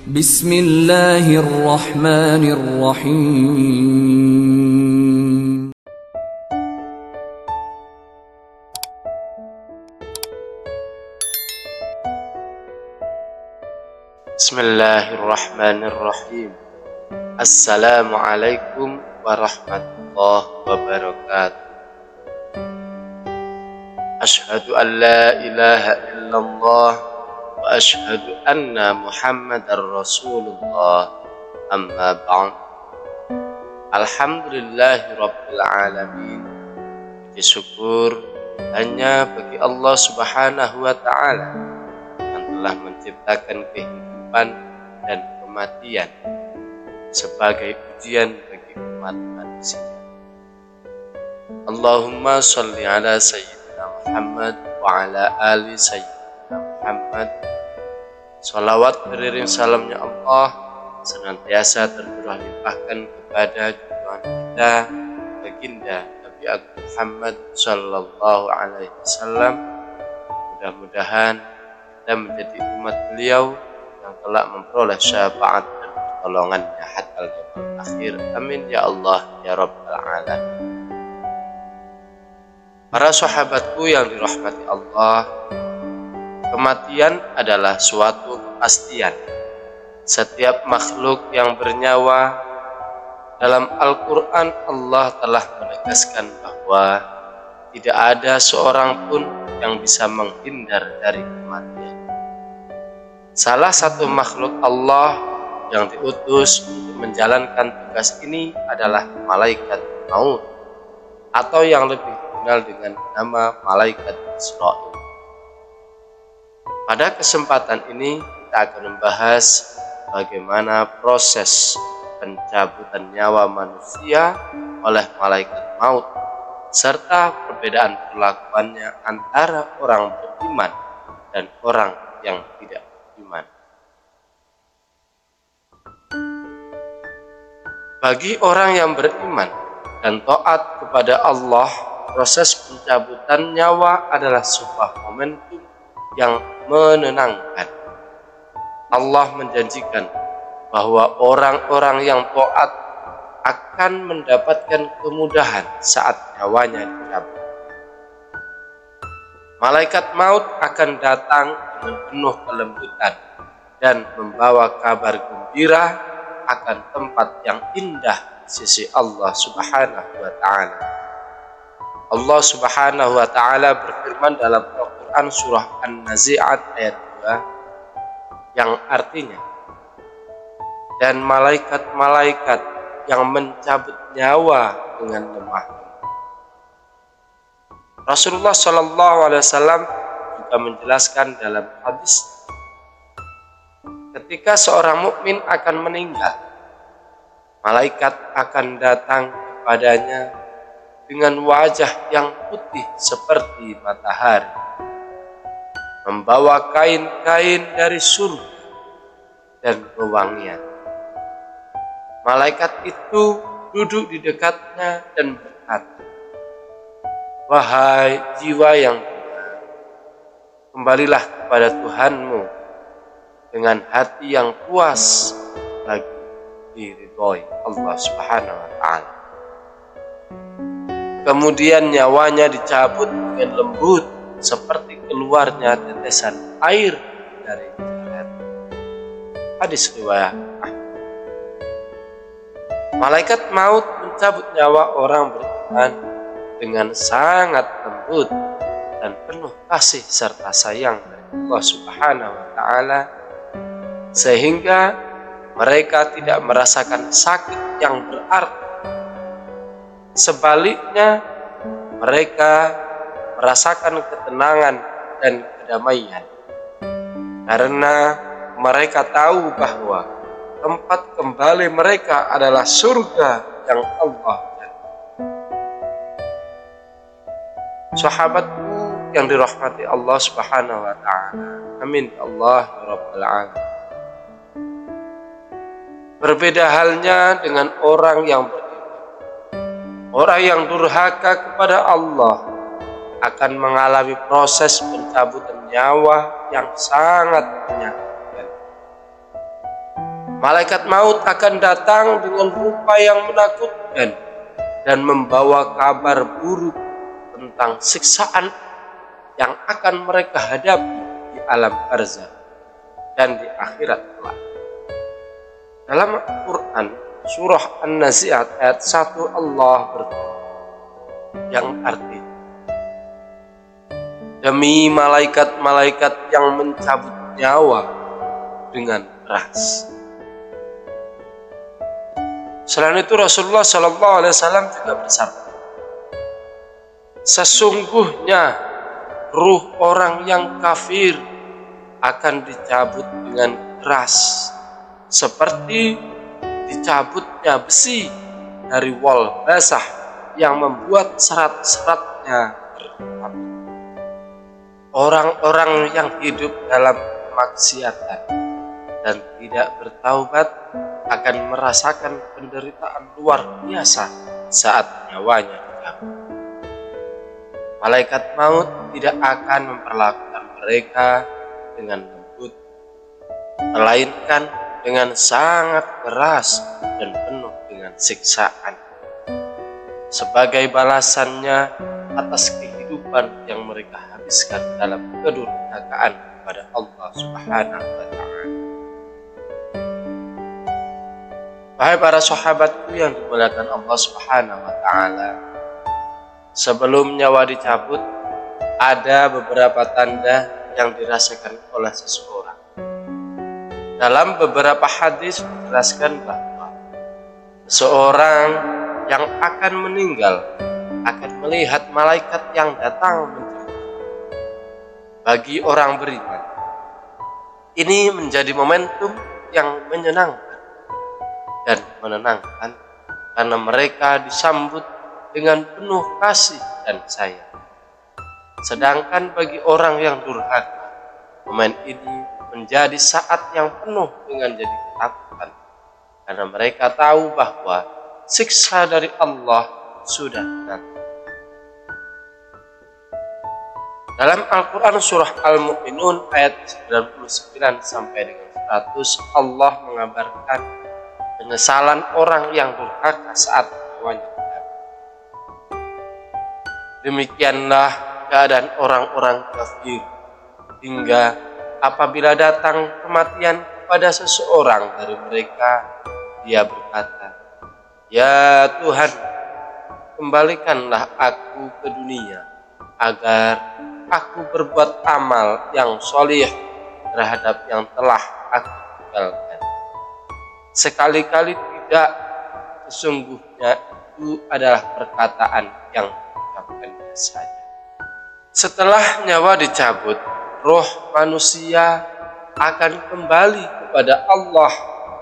Bismillahirrahmanirrahim. Bismillahirrahmanirrahim. Assalamualaikum warahmatullahi wabarakatuh. Asyhadu an la ilaha illallah wa asyhadu anna Muhammadar Rasulullah. Amma ba'd. Alhamdulillahi rabbil alamin. Puji syukur hanya bagi Allah Subhanahu wa taala yang telah menciptakan kehidupan dan kematian sebagai ujian bagi umat manusia. Allahumma sholli ala sayyidina Muhammad wa ala ali sayyidina Muhammad. Salawat beriring salamnya Allah senantiasa tercurah limpahkan kepada junjungan kita baginda Nabi Agung Muhammad sallallahu alaihi wasallam. Mudah-mudahan kita menjadi umat beliau yang kelak memperoleh syafaat dan pertolongannya hatta yaumil akhir. Amin ya Allah ya rabbal alamin. Para sahabatku yang dirahmati Allah, kematian adalah suatu kepastian. Setiap makhluk yang bernyawa, dalam Al-Quran Allah telah menegaskan bahwa tidak ada seorang pun yang bisa menghindar dari kematian. Salah satu makhluk Allah yang diutus untuk menjalankan tugas ini adalah malaikat maut, atau yang lebih dikenal dengan nama malaikat Israil. Pada kesempatan ini kita akan membahas bagaimana proses pencabutan nyawa manusia oleh malaikat maut, serta perbedaan perlakuannya antara orang beriman dan orang yang tidak beriman. Bagi orang yang beriman dan taat kepada Allah, proses pencabutan nyawa adalah sebuah momentum yang menenangkan. Allah menjanjikan bahwa orang-orang yang taat akan mendapatkan kemudahan saat nyawanya dicabut. Malaikat maut akan datang dengan penuh kelembutan dan membawa kabar gembira akan tempat yang indah di sisi Allah Subhanahu wa taala. Allah Subhanahu wa taala berfirman dalam Al-Qur'an surah An-Nazi'at ayat 2 yang artinya, dan malaikat-malaikat yang mencabut nyawa dengan lemah. Rasulullah Shallallahu Alaihi Wasallam juga menjelaskan dalam hadis, ketika seorang mukmin akan meninggal, malaikat akan datang kepadanya dengan wajah yang putih seperti matahari, membawa kain-kain dari surga dan wewangian. Malaikat itu duduk di dekatnya dan berkata, "Wahai jiwa yang benar, kembalilah kepada Tuhanmu dengan hati yang puas lagi diridhoi Allah Subhanahu wa taala." Kemudian nyawanya dicabut dengan lembut seperti keluarnya tetesan air dari jalan. Hadis riwayat Ahmad. Malaikat maut mencabut nyawa orang beriman dengan sangat lembut dan penuh kasih serta sayang dari Allah Subhanahu wa taala, sehingga mereka tidak merasakan sakit yang berarti. Sebaliknya, mereka merasakan ketenangan dan kedamaian karena mereka tahu bahwa tempat kembali mereka adalah surga yang Allah janjikan. Sahabatku yang dirahmati Allah Subhanahu wa taala, amin Allah ya rabbal alamin. Berbeda halnya dengan orang yang beriman. Orang yang durhaka kepada Allah akan mengalami proses pencabutan nyawa yang sangat menyakitkan. Malaikat maut akan datang dengan rupa yang menakutkan dan membawa kabar buruk tentang siksaan yang akan mereka hadapi di alam barzakh dan di akhirat kelak. Dalam Al-Quran surah An-Nazi'at ayat 1 Allah berfirman yang artinya, demi malaikat-malaikat yang mencabut nyawa dengan keras. Selain itu Rasulullah SAW juga bersabda, sesungguhnya ruh orang yang kafir akan dicabut dengan keras seperti dicabutnya besi dari wol basah yang membuat serat-seratnya berapi. Orang-orang yang hidup dalam kemaksiatan dan tidak bertaubat akan merasakan penderitaan luar biasa saat nyawanya dicabut. Malaikat maut tidak akan memperlakukan mereka dengan lembut, melainkan dengan sangat keras dan penuh dengan siksaan, sebagai balasannya atas kehidupan yang mereka habiskan dalam kedurhakaan kepada Allah Subhanahu wa Ta'ala. Wahai para sahabatku yang dimuliakan Allah Subhanahu wa Ta'ala, sebelum nyawa dicabut, ada beberapa tanda yang dirasakan oleh seseorang. Dalam beberapa hadis dijelaskan bahwa seseorang yang akan meninggal akan melihat malaikat yang datang menjemput. Bagi orang beriman, ini menjadi momentum yang menyenangkan dan menenangkan, karena mereka disambut dengan penuh kasih dan sayang. Sedangkan bagi orang yang durhaka, momen ini menjadi saat yang penuh dengan jadi ketakutan, karena mereka tahu bahwa siksa dari Allah sudah datang. Dalam Al-Quran surah Al-Mu'minun ayat 99 sampai dengan 100, Allah mengabarkan penyesalan orang yang durhaka saat nyawanya datang. Demikianlah keadaan orang-orang kafir, hingga apabila datang kematian kepada seseorang dari mereka, dia berkata, ya Tuhan, kembalikanlah aku ke dunia agar aku berbuat amal yang sholih terhadap yang telah aku tinggalkan. Sekali-kali tidak, sesungguhnya itu adalah perkataan yang diucapkannya saja. Setelah nyawa dicabut, roh manusia akan kembali kepada Allah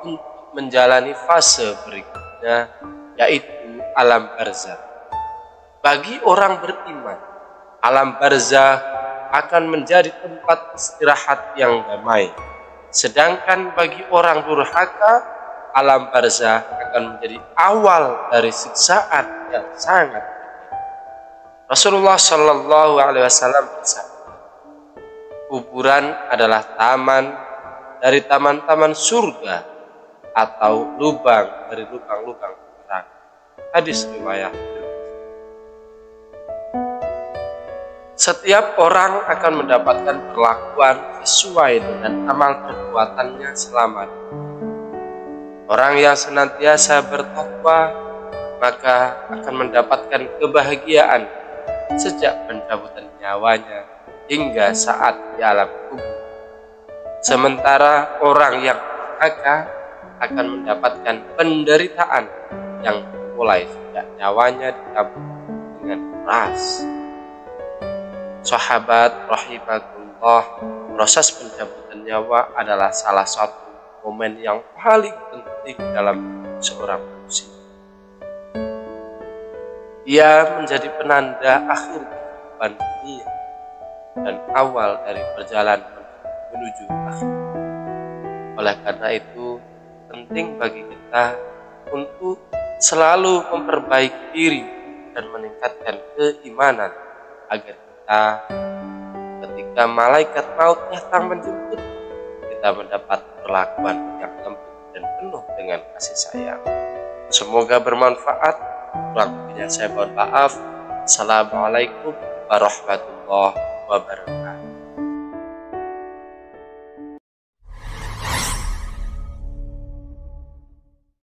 untuk menjalani fase berikutnya, yaitu alam barzakh. Bagi orang beriman, alam barzakh akan menjadi tempat istirahat yang damai. Sedangkan bagi orang durhaka, alam barzakh akan menjadi awal dari siksaan yang sangat pedih. Rasulullah Shallallahu Alaihi Wasallam bersabda, kuburan adalah taman dari taman-taman surga atau lubang dari lubang-lubang neraka. Hadis riwayat. Setiap orang akan mendapatkan perlakuan sesuai dengan amal perbuatannya selama hidup. Orang yang senantiasa bertakwa maka akan mendapatkan kebahagiaan sejak pencabutan nyawanya hingga saat di alam kubur. Sementara orang yang durhaka akan mendapatkan penderitaan yang mulai sejak nyawanya dicabut dengan keras. Sahabat rahimakumullah, proses pencabutan nyawa adalah salah satu momen yang paling penting dalam seorang manusia. Ia menjadi penanda akhir kehidupan dunia dan awal dari perjalanan menuju akhir. Oleh karena itu, penting bagi kita untuk selalu memperbaiki diri dan meningkatkan keimanan agar kita, ketika malaikat maut datang menjemput, kita mendapat perlakuan yang lembut dan dengan kasih sayang. Semoga bermanfaat. Kurang lebihnya saya mohon maaf. Assalamualaikum warahmatullahi wabarakatuh.